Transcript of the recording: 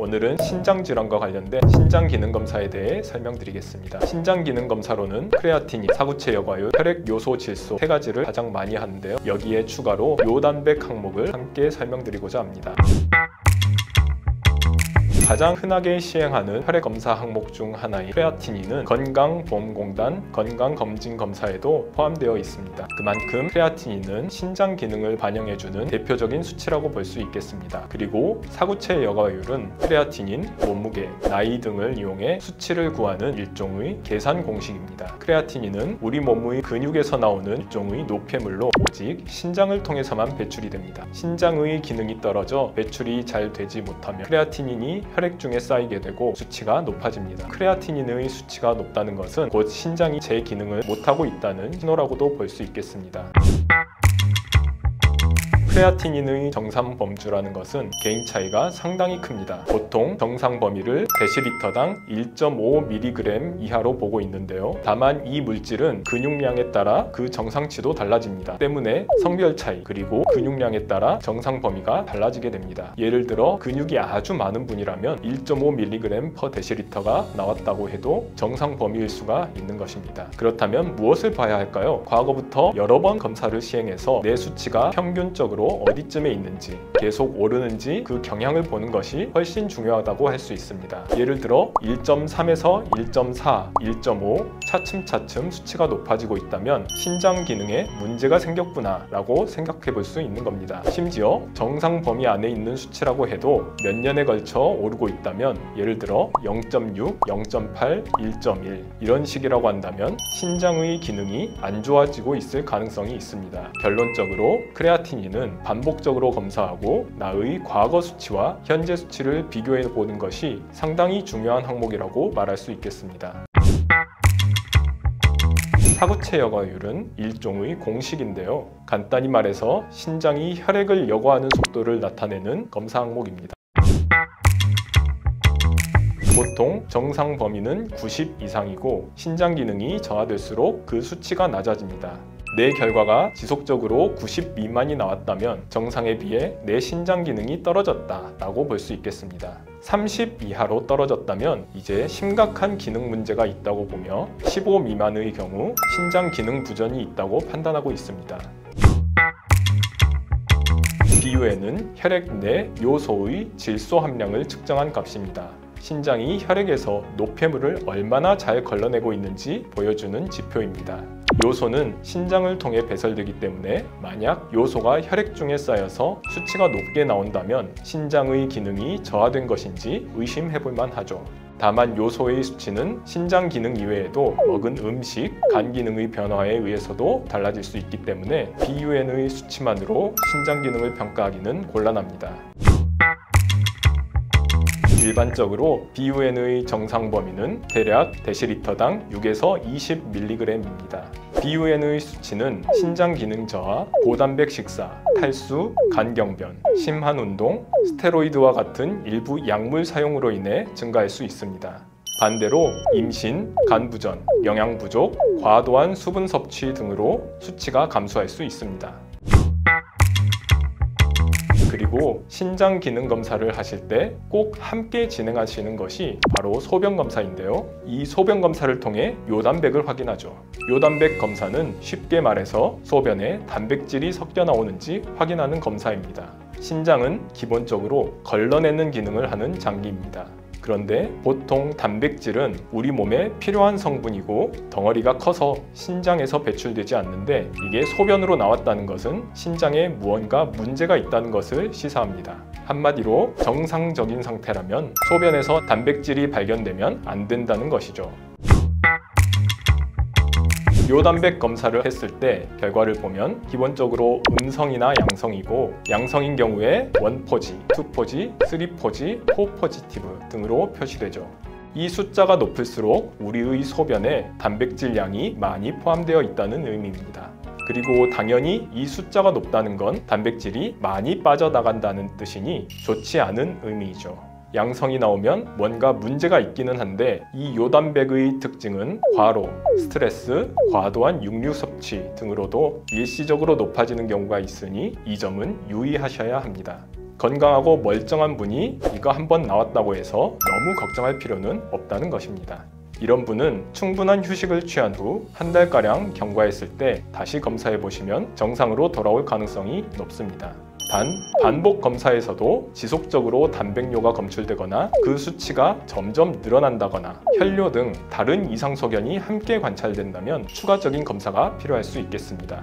오늘은 신장질환과 관련된 신장기능검사에 대해 설명드리겠습니다. 신장기능검사로는 크레아틴인, 사구체 여과율, 혈액 요소 질소 세 가지를 가장 많이 하는데요. 여기에 추가로 요단백 항목을 함께 설명드리고자 합니다. 가장 흔하게 시행하는 혈액검사 항목 중 하나인 크레아티닌은 건강보험공단 건강검진검사에도 포함되어 있습니다. 그만큼 크레아티닌은 신장 기능을 반영해주는 대표적인 수치라고 볼 수 있겠습니다. 그리고 사구체 여과율은 크레아티닌, 몸무게, 나이 등을 이용해 수치를 구하는 일종의 계산 공식입니다. 크레아티닌은 우리 몸의 근육에서 나오는 일종의 노폐물로 오직 신장을 통해서만 배출이 됩니다. 신장의 기능이 떨어져 배출이 잘 되지 못하면 크레아티닌이 혈액 중에 쌓이게 되고 수치가 높아집니다. 크레아티닌의 수치가 높다는 것은 곧 신장이 제 기능을 못하고 있다는 신호라고도 볼 수 있겠습니다. 크레아티닌의 정상 범주라는 것은 개인 차이가 상당히 큽니다. 보통 정상 범위를 데시리터당 1.5mg 이하로 보고 있는데요. 다만 이 물질은 근육량에 따라 그 정상치도 달라집니다. 때문에 성별 차이 그리고 근육량에 따라 정상 범위가 달라지게 됩니다. 예를 들어 근육이 아주 많은 분이라면 1.5mg/데시리터가 나왔다고 해도 정상 범위일 수가 있는 것입니다. 그렇다면 무엇을 봐야 할까요? 과거부터 여러 번 검사를 시행해서 내 수치가 평균적으로 어디쯤에 있는지, 계속 오르는지 그 경향을 보는 것이 훨씬 중요하다고 할 수 있습니다. 예를 들어 1.3에서 1.4, 1.5 차츰차츰 수치가 높아지고 있다면 신장 기능에 문제가 생겼구나 라고 생각해 볼 수 있는 겁니다. 심지어 정상 범위 안에 있는 수치라고 해도 몇 년에 걸쳐 오르고 있다면 예를 들어 0.6, 0.8, 1.1 이런 식이라고 한다면 신장의 기능이 안 좋아지고 있을 가능성이 있습니다. 결론적으로 크레아티닌은 반복적으로 검사하고 나의 과거 수치와 현재 수치를 비교해 보는 것이 상당히 중요한 항목이라고 말할 수 있겠습니다. 사구체 여과율은 일종의 공식인데요. 간단히 말해서 신장이 혈액을 여과하는 속도를 나타내는 검사 항목입니다. 보통 정상 범위는 90 이상이고 신장 기능이 저하될수록 그 수치가 낮아집니다. 내 결과가 지속적으로 90 미만이 나왔다면 정상에 비해 내 신장 기능이 떨어졌다 라고 볼 수 있겠습니다. 30 이하로 떨어졌다면 이제 심각한 기능 문제가 있다고 보며 15 미만의 경우 신장 기능 부전이 있다고 판단하고 있습니다. BUN은 혈액 내 요소의 질소 함량을 측정한 값입니다. 신장이 혈액에서 노폐물을 얼마나 잘 걸러내고 있는지 보여주는 지표입니다. 요소는 신장을 통해 배설되기 때문에 만약 요소가 혈액 중에 쌓여서 수치가 높게 나온다면 신장의 기능이 저하된 것인지 의심해 볼 만하죠. 다만 요소의 수치는 신장 기능 이외에도 먹은 음식, 간 기능의 변화에 의해서도 달라질 수 있기 때문에 BUN의 수치만으로 신장 기능을 평가하기는 곤란합니다. 일반적으로 BUN의 정상 범위는 대략 데시리터당 6에서 20mg입니다. BUN의 수치는 신장 기능 저하, 고단백 식사, 탈수, 간경변, 심한 운동, 스테로이드와 같은 일부 약물 사용으로 인해 증가할 수 있습니다. 반대로 임신, 간 부전, 영양 부족, 과도한 수분 섭취 등으로 수치가 감소할 수 있습니다. 그리고 신장 기능 검사를 하실 때 꼭 함께 진행하시는 것이 바로 소변 검사인데요. 이 소변 검사를 통해 요단백을 확인하죠. 요단백 검사는 쉽게 말해서 소변에 단백질이 섞여 나오는지 확인하는 검사입니다. 신장은 기본적으로 걸러내는 기능을 하는 장기입니다. 그런데 보통 단백질은 우리 몸에 필요한 성분이고 덩어리가 커서 신장에서 배출되지 않는데 이게 소변으로 나왔다는 것은 신장에 무언가 문제가 있다는 것을 시사합니다. 한마디로 정상적인 상태라면 소변에서 단백질이 발견되면 안 된다는 것이죠. 요단백 검사를 했을 때 결과를 보면 기본적으로 음성이나 양성이고 양성인 경우에 1포지, 2포지, 3포지, 4포지티브 등으로 표시되죠. 이 숫자가 높을수록 우리의 소변에 단백질 양이 많이 포함되어 있다는 의미입니다. 그리고 당연히 이 숫자가 높다는 건 단백질이 많이 빠져나간다는 뜻이니 좋지 않은 의미이죠. 양성이 나오면 뭔가 문제가 있기는 한데 이 요단백의 특징은 과로, 스트레스, 과도한 육류 섭취 등으로도 일시적으로 높아지는 경우가 있으니 이 점은 유의하셔야 합니다. 건강하고 멀쩡한 분이 이거 한번 나왔다고 해서 너무 걱정할 필요는 없다는 것입니다. 이런 분은 충분한 휴식을 취한 후 한 달가량 경과했을 때 다시 검사해 보시면 정상으로 돌아올 가능성이 높습니다. 단, 반복 검사에서도 지속적으로 단백뇨가 검출되거나 그 수치가 점점 늘어난다거나 혈뇨 등 다른 이상 소견이 함께 관찰된다면 추가적인 검사가 필요할 수 있겠습니다.